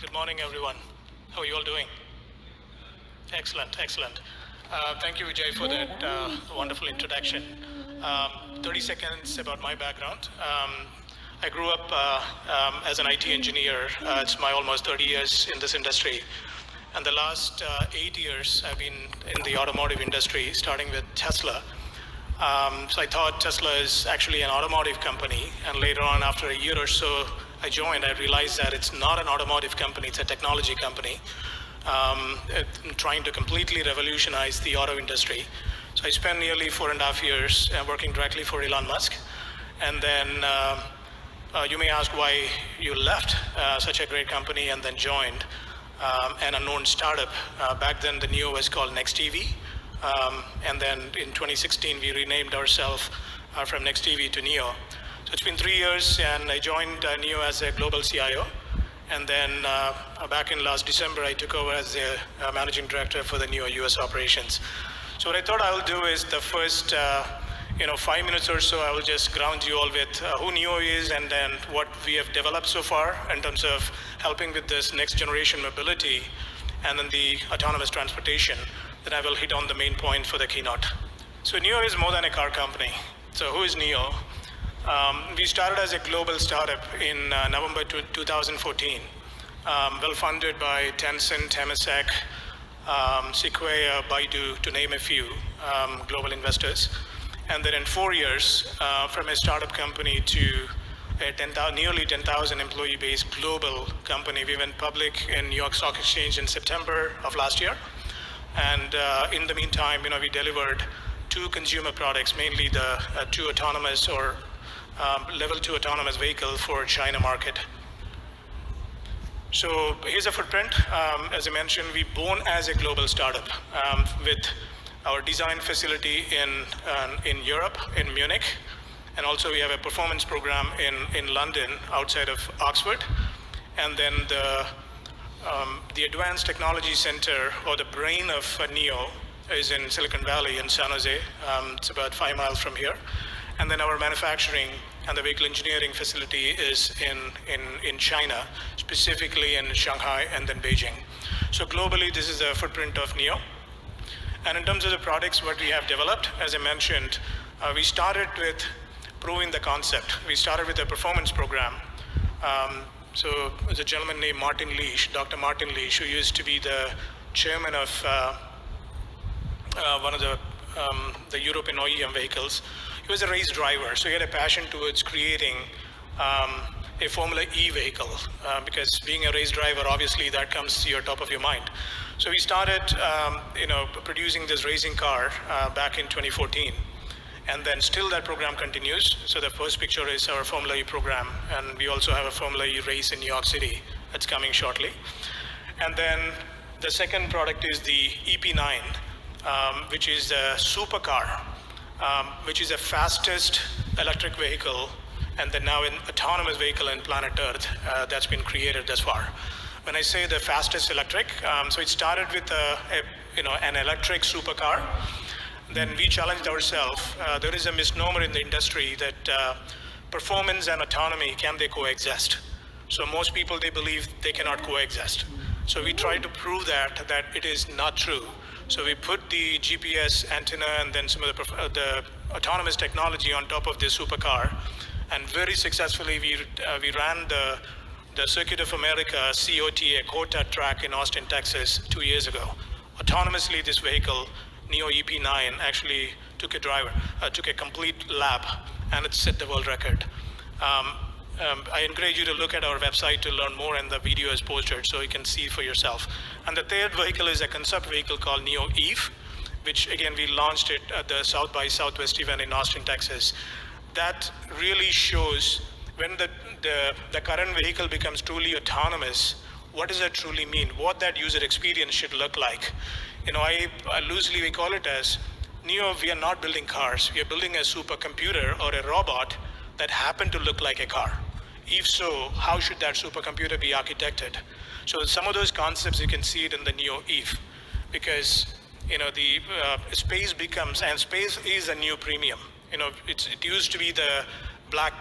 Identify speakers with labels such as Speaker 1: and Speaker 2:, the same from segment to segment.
Speaker 1: Good morning, everyone. How are you all doing? Excellent, excellent. Thank you, Vijay, for that wonderful introduction. 30 seconds about my background. I grew up as an IT engineer. It's my almost 30 years in this industry. And the last 8 years, I've been in the automotive industry, starting with Tesla. So I thought Tesla is actually an automotive company. And later on, after a year or so, I joined, I realized that it's not an automotive company, it's a technology company, trying to completely revolutionize the auto industry. So I spent nearly 4.5 years working directly for Elon Musk. And then you may ask why you left such a great company and then joined an unknown startup. Back then, the NIO was called NextEV. And then in 2016, we renamed ourselves from NextEV to NIO. So it's been 3 years, and I joined NIO as a global CIO. And then back in last December, I took over as the managing director for the NIO U.S. operations. So what I thought I will do is the first 5 minutes or so, I will just ground you all with who NIO is and then what we have developed so far in terms of helping with this next generation mobility and then the autonomous transportation. Then I will hit on the main point for the keynote. So NIO is more than a car company. So who is NIO? We started as a global startup in November 2014, well funded by Tencent, Temasek, Sequoia, Baidu, to name a few global investors. And then in 4 years, from a startup company to a nearly 10,000 employee based global company, we went public in New York Stock Exchange in September of last year. And in the meantime, we delivered 2 consumer products, mainly the 2 autonomous or level 2 autonomous vehicle for China market. So here's a footprint. As I mentioned, we born as a global startup with our design facility in Europe, in Munich, and also we have a performance program in London, outside of Oxford, and then the Advanced Technology Center, or the brain of NIO, is in Silicon Valley in San Jose. It's about 5 miles from here. And then our manufacturing and the vehicle engineering facility is in China, specifically in Shanghai and then Beijing. So globally, this is the footprint of NIO. And in terms of the products, what we have developed, as I mentioned, we started with proving the concept. We started with a performance program. So there's a gentleman named Martin Leash, Dr. Martin Leash, who used to be the chairman of one of the European OEM vehicles. He was a race driver, so he had a passion towards creating a Formula E vehicle, because being a race driver, obviously that comes to your top of your mind. So we started, producing this racing car back in 2014. And then still that program continues. So the first picture is our Formula E program. And we also have a Formula E race in New York City that's coming shortly. And then the second product is the EP9, which is a supercar, which is the fastest electric vehicle and then now an autonomous vehicle on planet Earth that's been created thus far. When I say the fastest electric, so it started with an electric supercar. Then we challenged ourselves. There is a misnomer in the industry that performance and autonomy, can they coexist? So most people, they believe they cannot coexist. So we tried to prove that it is not true. So we put the GPS antenna and then some of the autonomous technology on top of this supercar. And very successfully, we ran the Circuit of America COTA track in Austin, Texas 2 years ago. Autonomously, this vehicle, NIO EP9, actually took a complete lap, and it set the world record. I encourage you to look at our website to learn more, and the video is posted so you can see for yourself. And the third vehicle is a concept vehicle called NIO Eve, which again, we launched it at the South by Southwest event in Austin, Texas. That really shows when the current vehicle becomes truly autonomous, what does that truly mean? What that user experience should look like? I loosely we call it as NIO. We are not building cars. We are building a supercomputer or a robot that happen to look like a car. If so, how should that supercomputer be architected? So some of those concepts, you can see it in the NIO Eve, because the space becomes, and space is a new premium. It used to be the black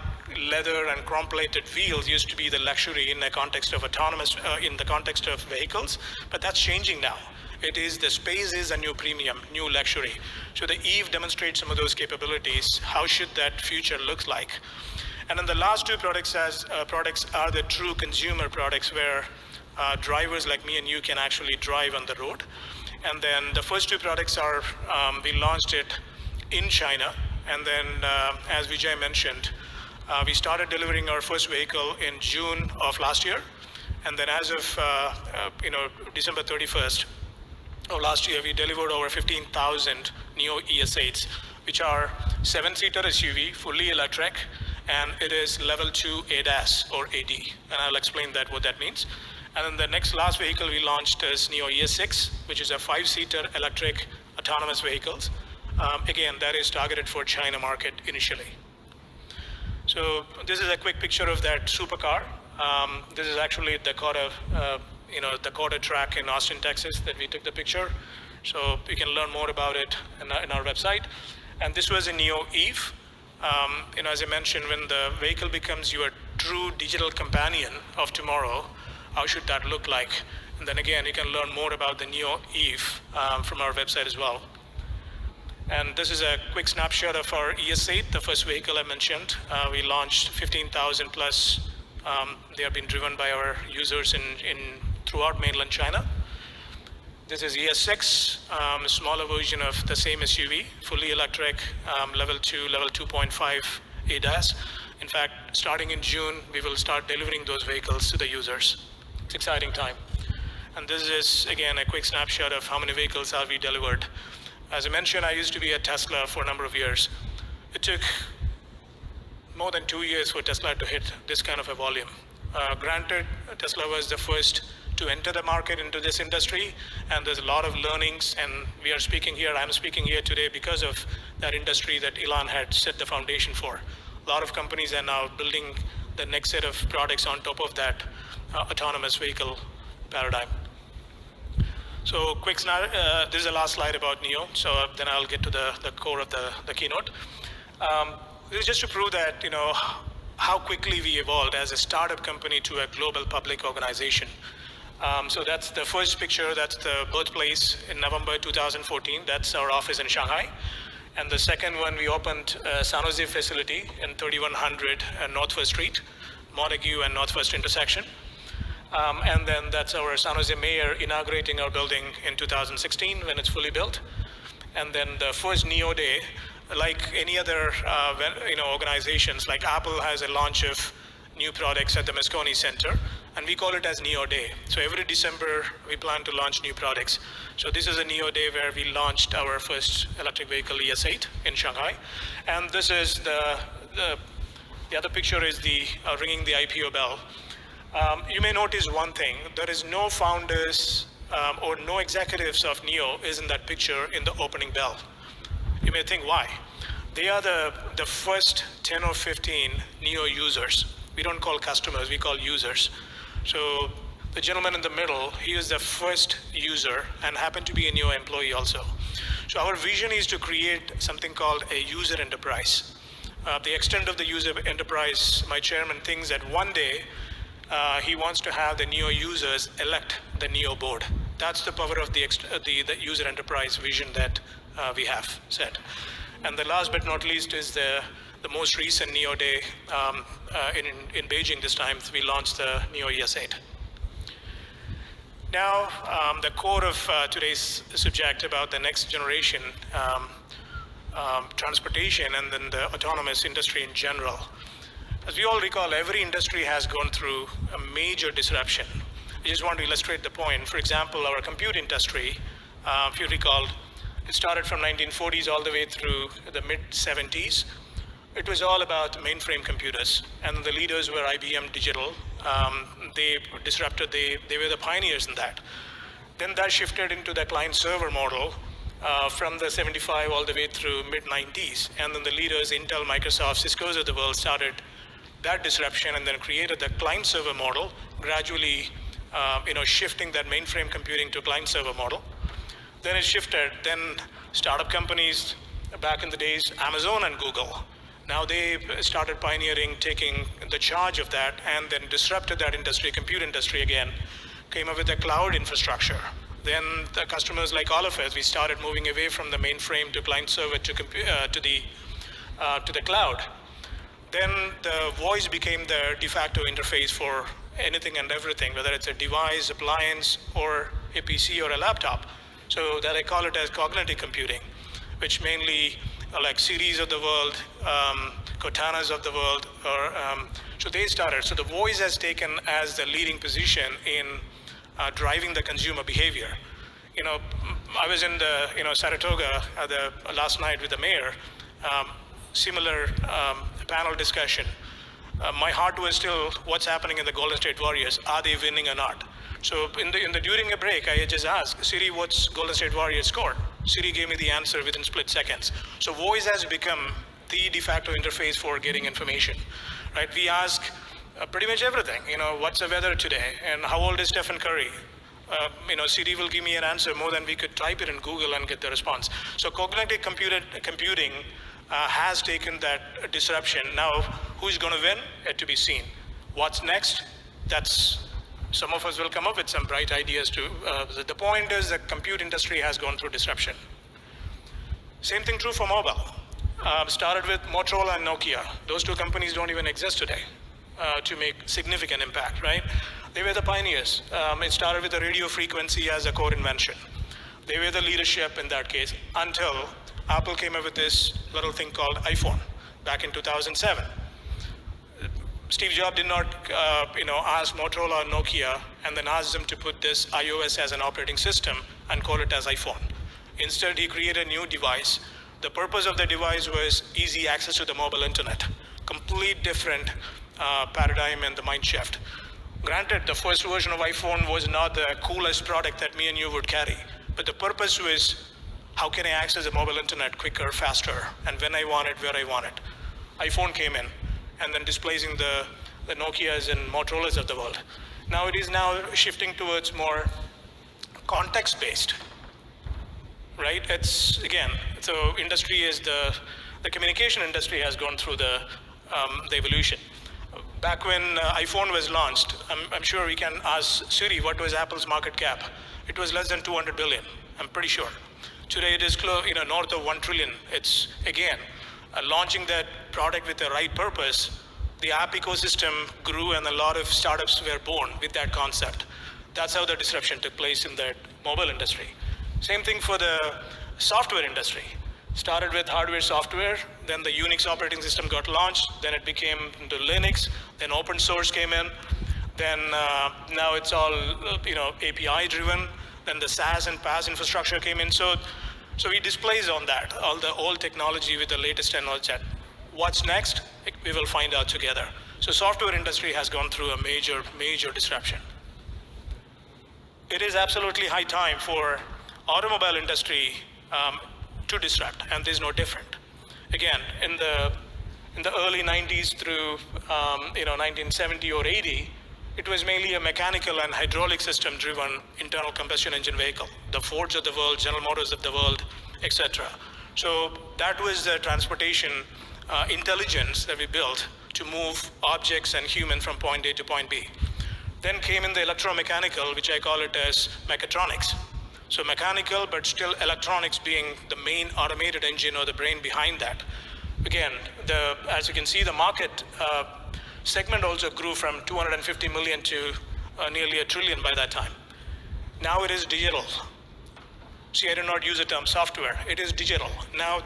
Speaker 1: leather and chrome-plated wheels used to be the luxury in the context of autonomous, in the context of vehicles, but that's changing now. It is the space is a new premium, new luxury. So the EVE demonstrates some of those capabilities. How should that future look like? And then the last two products are the true consumer products where drivers like me and you can actually drive on the road. And then the first two products are, we launched it in China. And then, as Vijay mentioned, we started delivering our first vehicle in June of last year. And then as of December 31st of last year, we delivered over 15,000 NIO ES8s, which are 7-seater SUV, fully electric, and it is level 2 ADAS or AD. And I'll explain what that means. And then the last vehicle we launched is NIO ES6, which is a 5-seater electric autonomous vehicles. Again, that is targeted for China market initially. So this is a quick picture of that supercar. This is actually Dakota, Dakota track in Austin, Texas that we took the picture. So you can learn more about it in our website. And this was a NIO EVE. As I mentioned, when the vehicle becomes your true digital companion of tomorrow, how should that look like? And then again, you can learn more about the NIO EVE from our website as well. And this is a quick snapshot of our ES8, the first vehicle I mentioned. We launched 15,000 plus. They have been driven by our users throughout mainland China. This is ES6, a smaller version of the same SUV, fully electric, level 2, level 2.5 ADAS. In fact, starting in June, we will start delivering those vehicles to the users. It's an exciting time. And this is, again, a quick snapshot of how many vehicles have we delivered. As I mentioned, I used to be at Tesla for a number of years. It took more than 2 years for Tesla to hit this kind of a volume. Granted, Tesla was the first to enter the market into this industry, and there's a lot of learnings, and I'm speaking here today because of that industry that Elon had set the foundation for. A lot of companies are now building the next set of products on top of that autonomous vehicle paradigm. So this is the last slide about NIO, so then I'll get to the core of the keynote. This is just to prove that, how quickly we evolved as a startup company to a global public organization. So that's the first picture, that's the birthplace in November 2014. That's our office in Shanghai. And the second one, we opened a San Jose facility in 3100 Northwest Street, Montague and Northwest intersection. And then that's our San Jose mayor inaugurating our building in 2016 when it's fully built. And then the first NIO Day, like any other organizations, like Apple has a launch of new products at the Moscone Center, and we call it as NIO Day. So every December, we plan to launch new products. So this is a NIO Day where we launched our first electric vehicle ES8 in Shanghai. And this is the other picture is the ringing the IPO bell. You may notice one thing, there is no founders or no executives of NIO is in that picture in the opening bell. You may think, why? They are the first 10 or 15 NIO users. We don't call customers, we call users. So the gentleman in the middle, he is the first user and happened to be a NIO employee also. So our vision is to create something called a user enterprise. The extent of the user enterprise, my chairman thinks that one day he wants to have the NIO users elect the NIO board. That's the power of the user enterprise vision that we have set. And the last but not least is the most recent NIO Day in Beijing this time. We launched the NIO ES8. Now, the core of today's subject about the next generation transportation and then the autonomous industry in general. As we all recall, every industry has gone through a major disruption. I just want to illustrate the point. For example, our compute industry, if you recall, it started from 1940s all the way through the mid-70s. It was all about mainframe computers, and the leaders were IBM Digital. They disrupted, they were the pioneers in that. Then that shifted into the client-server model from the 75 all the way through mid-90s. And then the leaders, Intel, Microsoft, Cisco's of the world started that disruption and then created the client-server model, gradually shifting that mainframe computing to client-server model. Then it shifted, then startup companies back in the days, Amazon and Google. Now they started pioneering, taking the charge of that, and then disrupted that industry, compute industry again, came up with a cloud infrastructure. Then the customers like all of us, we started moving away from the mainframe to client server to the cloud. Then the voice became the de facto interface for anything and everything, whether it's a device, appliance, or a PC or a laptop. So that I call it as cognitive computing, which mainly like Siris of the world, Cortanas of the world, so they started. So the voice has taken as the leading position in driving the consumer behavior. I was in the Saratoga last night with the mayor. Similar panel discussion. My heart was still what's happening in the Golden State Warriors. Are they winning or not? So during a break, I just asked Siri, what's Golden State Warriors score? Siri gave me the answer within split seconds. So voice has become the de facto interface for getting information, right? We ask pretty much everything. What's the weather today, and how old is Stephen Curry? Siri will give me an answer more than we could type it in Google and get the response. So cognitive computing has taken that disruption. Now, who's going to win? Yet to be seen. What's next? Some of us will come up with some bright ideas too. The point is the compute industry has gone through disruption. Same thing true for mobile. Started with Motorola and Nokia. Those two companies don't even exist today to make significant impact, right? They were the pioneers. It started with the radio frequency as a core invention. They were the leadership in that case until Apple came up with this little thing called iPhone back in 2007. Steve Jobs did not, ask Motorola or Nokia and then ask them to put this iOS as an operating system and call it as iPhone. Instead, he created a new device. The purpose of the device was easy access to the mobile internet. Complete different paradigm and the mind shift. Granted, the first version of iPhone was not the coolest product that me and you would carry, but the purpose was, how can I access the mobile internet quicker, faster, and when I want it, where I want it? iPhone came in, and then displacing the Nokias and Motorola's of the world. Now it is now shifting towards more context-based, right? So industry is the communication industry has gone through the evolution. Back when iPhone was launched, I'm sure we can ask Siri, what was Apple's market cap? It was less than 200 billion, I'm pretty sure. Today it is north of 1 trillion. It's, again, launching that product with the right purpose. The app ecosystem grew and a lot of startups were born with that concept. That's how the disruption took place in that mobile industry. Same thing for the software industry. Started with hardware, software, then the Unix operating system got launched, then it became into Linux, then open source came in, then now it's all API driven, then the SaaS and PaaS infrastructure came in. So we displace on that, all the old technology with the latest technology. What's next? We will find out together. So software industry has gone through a major, major disruption. It is absolutely high time for automobile industry to disrupt, and there's no different. Again, in the early 90s through 1970 or 80, it was mainly a mechanical and hydraulic system driven internal combustion engine vehicle. The Fords of the world, General Motors of the world, etc. So that was the transportation intelligence that we built to move objects and human from point A to point B. Then came in the electromechanical, which I call it as mechatronics. So mechanical, but still electronics being the main automated engine or the brain behind that. Again, as you can see, the market segment also grew from 250 million to nearly $1 trillion by that time. Now it is digital. See, I do not use the term software. It is digital. Now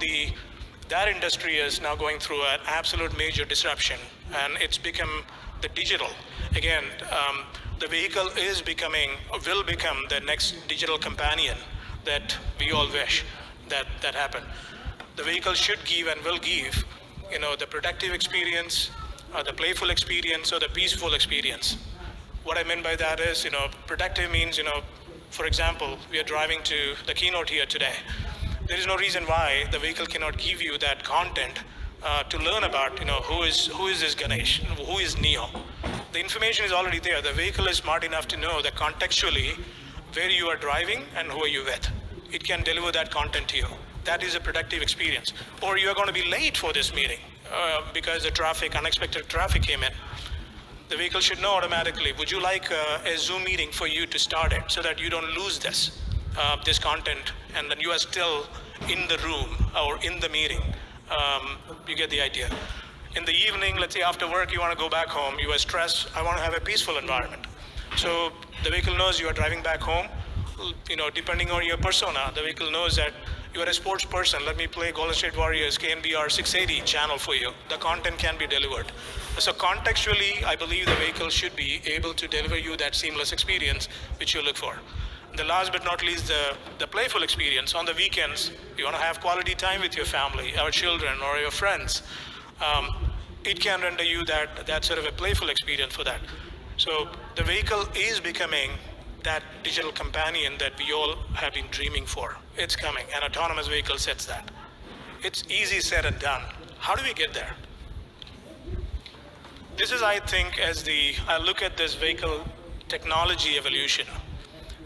Speaker 1: that industry is now going through an absolute major disruption, and it's become the digital. Again, the vehicle will become the next digital companion that we all wish that happen. The vehicle should give and will give, the productive experience, the playful experience, or the peaceful experience. What I mean by that is, productive means, for example, we are driving to the keynote here today. There is no reason why the vehicle cannot give you that content to learn about, who is this Ganesh, who is NIO. The information is already there. The vehicle is smart enough to know that contextually where you are driving and who are you with. It can deliver that content to you. That is a productive experience. Or you are going to be late for this meeting. because the unexpected traffic came in, the vehicle should know automatically, would you like a Zoom meeting for you to start it so that you don't lose this content, and then you are still in the room or in the meeting. You get the idea. In the evening, let's say after work, you want to go back home, you are stressed, I want to have a peaceful environment. So the vehicle knows you are driving back home. Depending on your persona, the vehicle knows that you are a sports person. Let me play Golden State Warriors KNBR 680 channel for you. The content can be delivered. So contextually, I believe the vehicle should be able to deliver you that seamless experience which you look for. The last but not least, the playful experience. On the weekends, you want to have quality time with your family, or children, or your friends. It can render you that sort of a playful experience for that. So the vehicle is becoming that digital companion that we all have been dreaming for. It's coming. An autonomous vehicle sets that. It's easy said and done. How do we get there? This is, I think, I look at this vehicle technology evolution.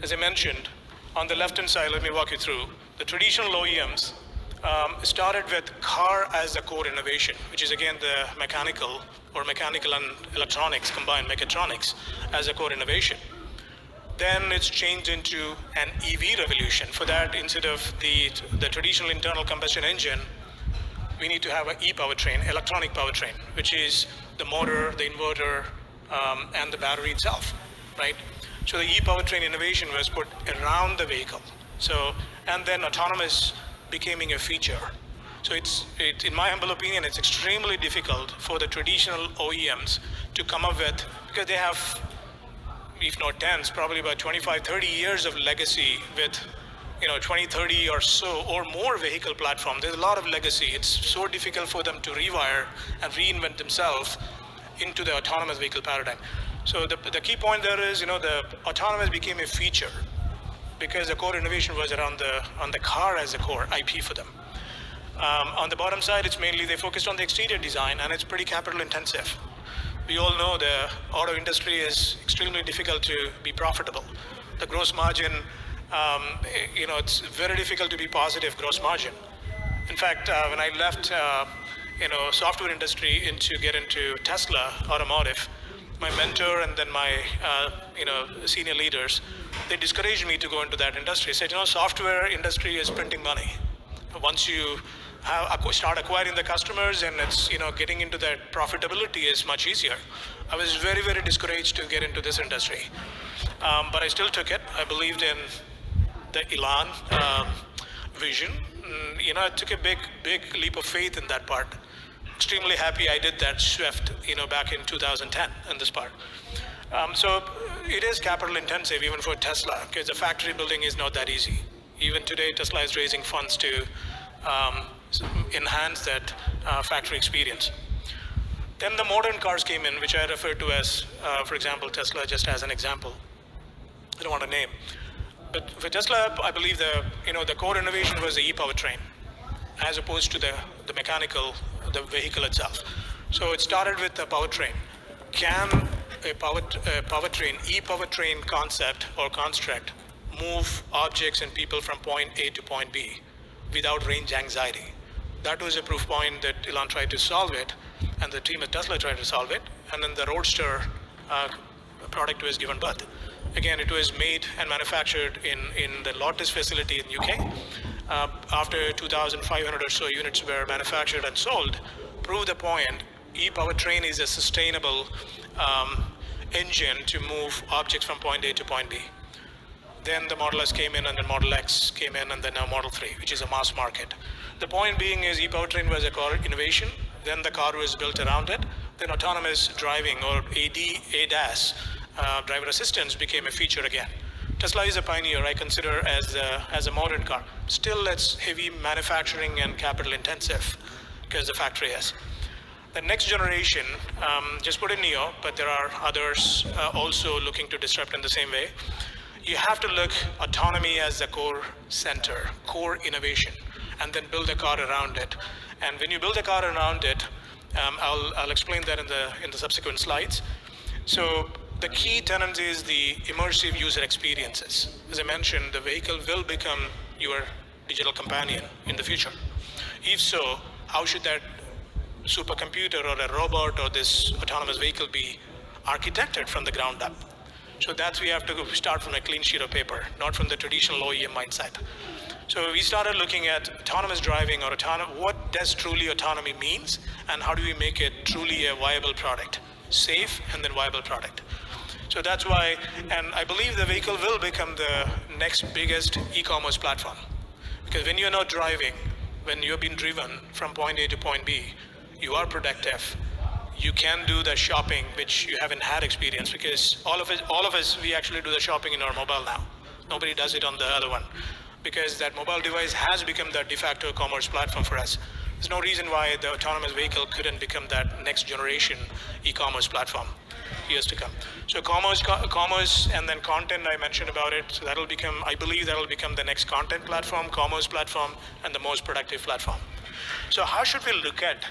Speaker 1: As I mentioned, on the left-hand side, let me walk you through. The traditional OEMs started with car as the core innovation, which is again the mechanical and electronics combined, mechatronics as a core innovation. Then it's changed into an EV revolution. For that, instead of the traditional internal combustion engine, we need to have an e-powertrain, electronic powertrain, which is the motor, the inverter, and the battery itself, right? So the e-powertrain innovation was put around the vehicle. And then autonomous becoming a feature. So in my humble opinion, it's extremely difficult for the traditional OEMs to come up with, because they have, if not tens, probably about 25, 30 years of legacy with 20, 30 or so or more vehicle platforms. There's a lot of legacy. It's so difficult for them to rewire and reinvent themselves into the autonomous vehicle paradigm. So the key point there is, the autonomous became a feature because the core innovation was around on the car as a core IP for them. On the bottom side, it's mainly they focused on the exterior design, and it's pretty capital intensive. We all know the auto industry is extremely difficult to be profitable. The gross margin, it's very difficult to be positive gross margin. In fact, when I left, software industry to get into Tesla automotive, my mentor and then my, senior leaders, they discouraged me to go into that industry. Said, software industry is printing money. Once you start acquiring the customers and it's, getting into that profitability is much easier. I was very, very discouraged to get into this industry. But I still took it. I believed in the Elon vision. I took a big leap of faith in that part. Extremely happy I did that shift, back in 2010 in this part. So it is capital intensive even for Tesla, because the factory building is not that easy. Even today, Tesla is raising funds to enhance that factory experience. Then the modern cars came in, which I refer to as, for example, Tesla, just as an example. I don't want to name. But for Tesla, I believe the core innovation was the e-powertrain, as opposed to the mechanical, the vehicle itself. So it started with the powertrain. Can a powertrain, e-powertrain concept or construct move objects and people from point A to point B without range anxiety? That was a proof point that Elon tried to solve it, and the team at Tesla tried to solve it, and then the Roadster product was given birth. Again, it was made and manufactured in the Lotus facility in UK. After 2,500 or so units were manufactured and sold, proved the point, e-powertrain is a sustainable engine to move objects from point A to point B. Then the Model S came in, and then Model X came in, and then now Model 3, which is a mass market. The point being is e-powertrain was a core innovation, then the car was built around it, then autonomous driving or ADAS, driver assistance, became a feature again. Tesla is a pioneer, I consider, as a modern car. Still, it's heavy manufacturing and capital intensive, because the factory is. The next generation, just put in NIO, but there are others also looking to disrupt in the same way. You have to look autonomy as the core center, core innovation, and then build a car around it. And when you build a car around it, I'll explain that in the subsequent slides. So the key tenet is the immersive user experiences. As I mentioned, the vehicle will become your digital companion in the future. If so, how should that supercomputer or a robot or this autonomous vehicle be architected from the ground up. So we have to start from a clean sheet of paper, not from the traditional OEM mindset. So we started looking at autonomous driving or what does truly autonomy means, and how do we make it truly a viable product, safe and then viable product. So that's why, and I believe the vehicle will become the next biggest e-commerce platform. Because when you're not driving, when you're being driven from point A to point B, you are productive. You can do the shopping, which you haven't had experience, because all of us, we actually do the shopping in our mobile now. Nobody does it on the other one, because that mobile device has become the de facto commerce platform for us. There's no reason why the autonomous vehicle couldn't become that next generation e-commerce platform years to come. So commerce, and then content, I mentioned about it. So I believe that'll become the next content platform, commerce platform, and the most productive platform. So how should we look at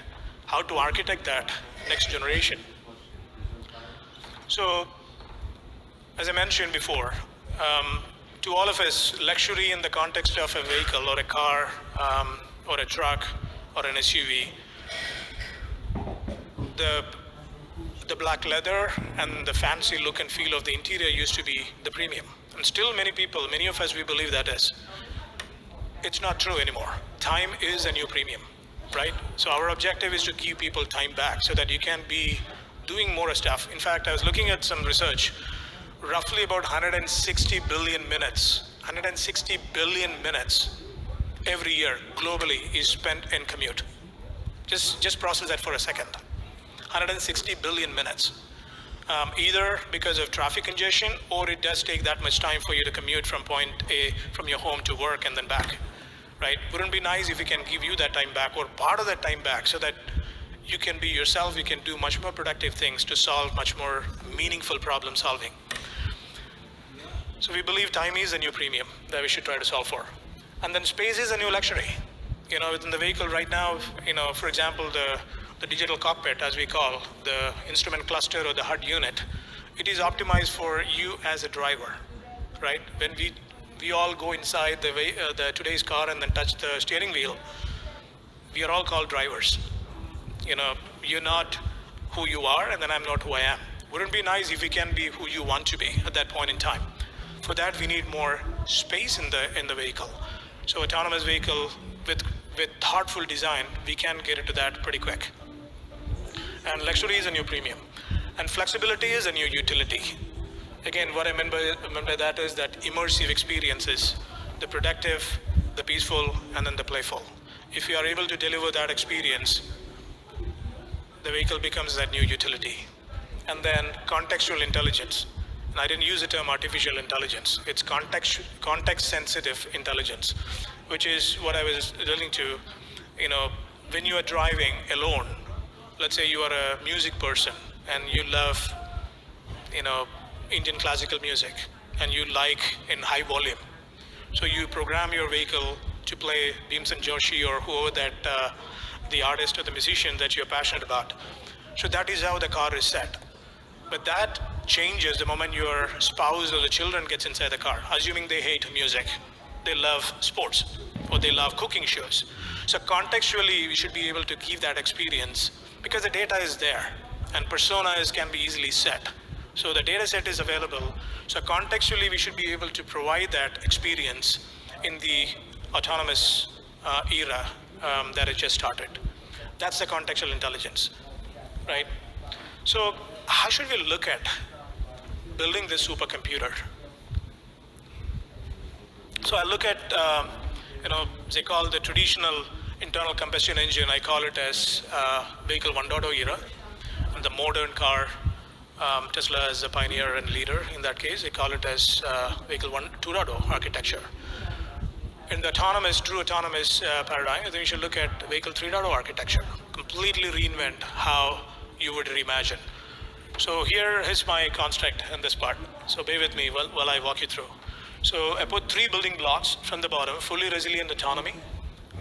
Speaker 1: how to architect that next generation? So, as I mentioned before, to all of us, luxury in the context of a vehicle or a car or a truck or an SUV, the black leather and the fancy look and feel of the interior used to be the premium. And still many of us, we believe that is. It's not true anymore. Time is a new premium, right? So our objective is to give people time back so that you can be doing more stuff. In fact, I was looking at some research. Roughly about 160 billion minutes every year globally is spent in commute. Just process that for a second. 160 billion minutes. Either because of traffic congestion, or it does take that much time for you to commute from point A, from your home to work and then back, right? Wouldn't it be nice if we can give you that time back or part of that time back so that you can be yourself, you can do much more productive things to solve much more meaningful problem solving. So we believe time is a new premium that we should try to solve for. And then space is a new luxury. Within the vehicle right now, for example, the digital cockpit, as we call the instrument cluster or the HUD unit, it is optimized for you as a driver, right? When we all go inside the today's car and then touch the steering wheel, we are all called drivers. You're not who you are, and then I'm not who I am. Wouldn't it be nice if we can be who you want to be at that point in time? For that, we need more space in the vehicle. So autonomous vehicle with thoughtful design, we can get into that pretty quick. And luxury is a new premium. And flexibility is a new utility. Again, what I meant by that is that immersive experiences, the productive, the peaceful, and then the playful. If you are able to deliver that experience, the vehicle becomes that new utility. And then contextual intelligence. And I didn't use the term artificial intelligence. It's context-sensitive intelligence, which is what I was alluding to. When you are driving alone, let's say you are a music person and you love, Indian classical music, and you like in high volume. So you program your vehicle to play Bhimsen Joshi or whoever that the artist or the musician that you're passionate about. So that is how the car is set. But that changes the moment your spouse or the children gets inside the car, assuming they hate music, they love sports, or they love cooking shows. So contextually, we should be able to give that experience because the data is there and personas can be easily set. So the data set is available. So contextually, we should be able to provide that experience in the autonomous era that has just started. That's the contextual intelligence, right? So how should we look at building this supercomputer? So I look at, they call the traditional internal combustion engine, I call it as vehicle 1.0 era. And the modern car, Tesla is a pioneer and leader in that case. They call it as vehicle 2.0 architecture. In the true autonomous paradigm, I think we should look at vehicle 3.0 architecture, completely reinvent how you would reimagine. So here is my construct in this part. So bear with me while I walk you through. So I put 3 building blocks from the bottom: fully resilient autonomy,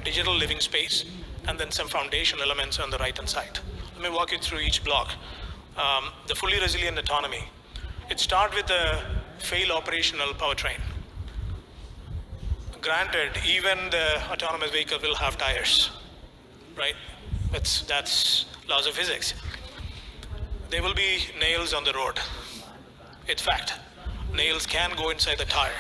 Speaker 1: digital living space, and then some foundational elements on the right-hand side. Let me walk you through each block. The fully resilient autonomy. It starts with the fail operational powertrain. Granted, even the autonomous vehicle will have tires, right? That's laws of physics. There will be nails on the road. It's fact. Nails can go inside the tire.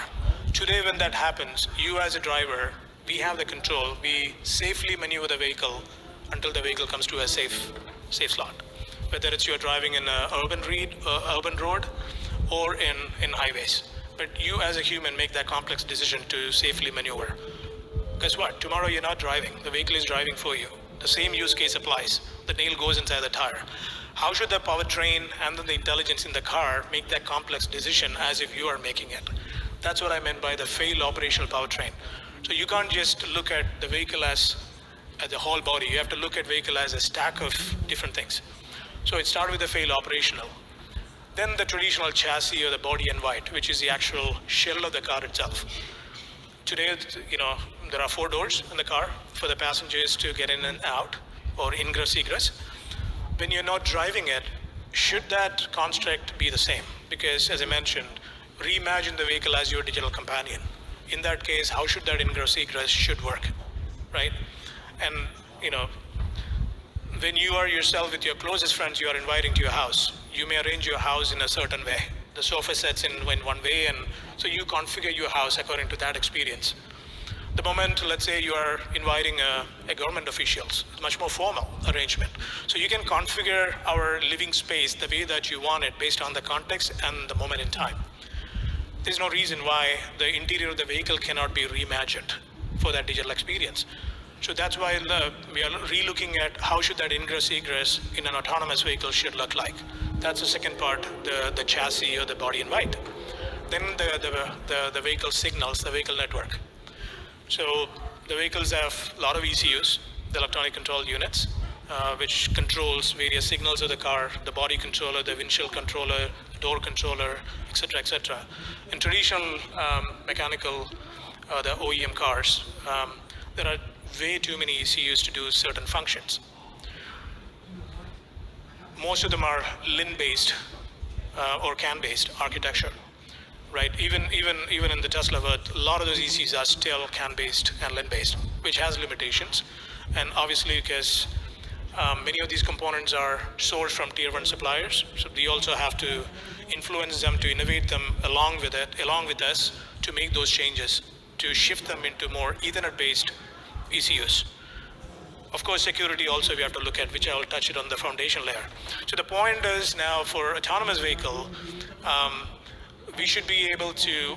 Speaker 1: Today, when that happens, you as a driver, we have the control. We safely maneuver the vehicle until the vehicle comes to a safe slot. Whether it's you're driving in an urban road or in highways. But you as a human make that complex decision to safely maneuver. Guess what? Tomorrow you're not driving. The vehicle is driving for you. The same use case applies. The nail goes inside the tire. How should the powertrain and then the intelligence in the car make that complex decision as if you are making it? That's what I meant by the failed operational powertrain. So you can't just look at the vehicle as the whole body. You have to look at vehicle as a stack of different things. So it started with the failed operational. Then the traditional chassis or the body in white, which is the actual shell of the car itself. Today, there are 4 doors in the car for the passengers to get in and out, or ingress, egress. When you're not driving it, should that construct be the same? Because as I mentioned, reimagine the vehicle as your digital companion. In that case, how should that ingress, egress should work, right? And, when you are yourself with your closest friends you are inviting to your house, you may arrange your house in a certain way. The sofa sets in one way, and so you configure your house according to that experience. The moment, let's say you are inviting a government officials, it's much more formal arrangement. So you can configure our living space the way that you want it based on the context and the moment in time. There's no reason why the interior of the vehicle cannot be reimagined for that digital experience. So that's why we are re-looking at how should that ingress egress in an autonomous vehicle should look like. That's the second part, the chassis or the body in white. Then the vehicle signals, the vehicle network. So the vehicles have a lot of ECUs, the electronic control units, which controls various signals of the car, the body controller, the windshield controller, door controller, etc., etc. In traditional mechanical, the OEM cars, there are way too many ECUs to do certain functions. Most of them are LIN-based or CAN-based architecture, right? Even in the Tesla world, a lot of those ECUs are still CAN-based and LIN-based, which has limitations. And obviously, because many of these components are sourced from tier 1 suppliers, so we also have to influence them to innovate them along with us to make those changes, to shift them into more Ethernet-based ECUs. Of course, security also we have to look at, which I will touch it on the foundation layer. So the point is now for autonomous vehicle, we should be able to,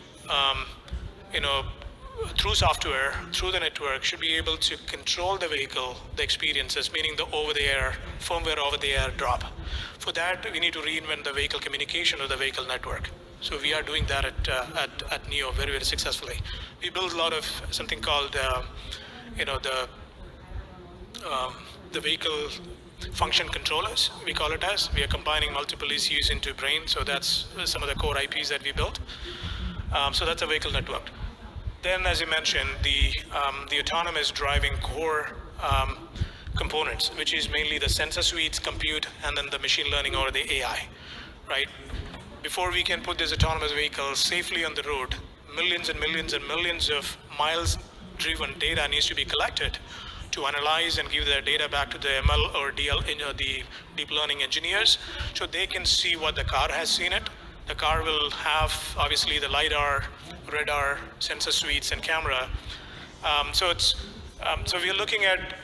Speaker 1: through software, through the network, should be able to control the vehicle, the experiences, meaning the over-the-air, firmware over-the-air drop. For that, we need to reinvent the vehicle communication or the vehicle network. So we are doing that at NIO very, very successfully. We build a lot of something called, the vehicle function controllers, we call it as. We are combining multiple ECUs into brain, so that's some of the core IPs that we built. So that's a vehicle network. Then, as you mentioned, the autonomous driving core components, which is mainly the sensor suites, compute, and then the machine learning or the AI, right? Before we can put this autonomous vehicle safely on the road, millions and millions and millions of miles driven data needs to be collected to analyze and give the data back to the ML or the deep learning engineers, so they can see what the car has seen it. The car will have obviously the LiDAR, radar, sensor suites, and camera. So we are looking at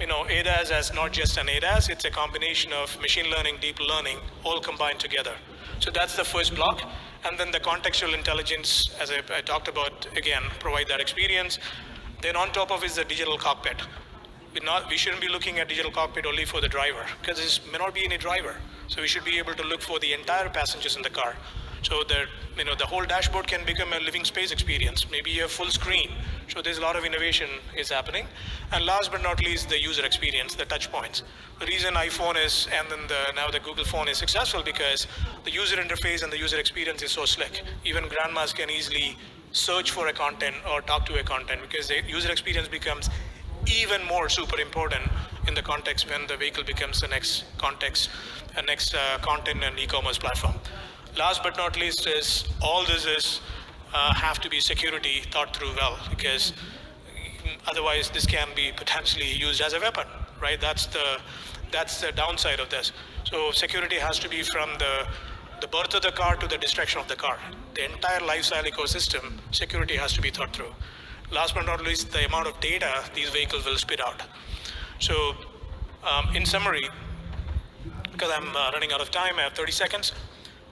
Speaker 1: ADAS as not just an ADAS; it's a combination of machine learning, deep learning, all combined together. So that's the first block, and then the contextual intelligence, as I talked about, again, provide that experience. Then on top of it is the digital cockpit. We shouldn't be looking at digital cockpit only for the driver, because there may not be any driver. So we should be able to look for the entire passengers in the car. So that the whole dashboard can become a living space experience, maybe a full screen. So there's a lot of innovation is happening. And last but not least, the user experience, the touch points. The reason iPhone is, and then now the Google phone is successful, because the user interface and the user experience is so slick. Even grandmas can easily search for a content or talk to a content, because the user experience becomes even more super important in the context when the vehicle becomes the next context, next content and e-commerce platform. Last but not least is all this is have to be security thought through well, because otherwise this can be potentially used as a weapon, right? That's the downside of this. So security has to be from the birth of the car to the destruction of the car. The entire lifestyle ecosystem, security has to be thought through. Last but not least, the amount of data these vehicles will spit out. So in summary, because I'm running out of time, I have 30 seconds.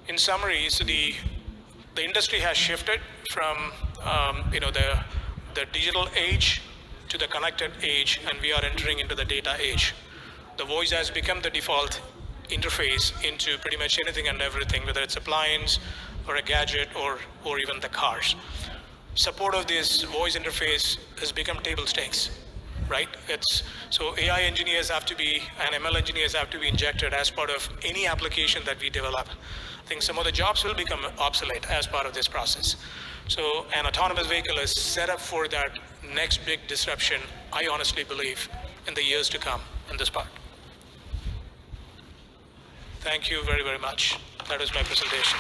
Speaker 1: In summary, so the industry has shifted from the digital age to the connected age, and we are entering into the data age. The voice has become the default interface into pretty much anything and everything, whether it's appliance or a gadget or even the cars. Support of this voice interface has become table stakes, right? So AI engineers have to be, and ML engineers have to be injected as part of any application that we develop. I think some of the jobs will become obsolete as part of this process. So an autonomous vehicle is set up for that next big disruption, I honestly believe, in the years to come in this part. Thank you very, very much. That is my presentation.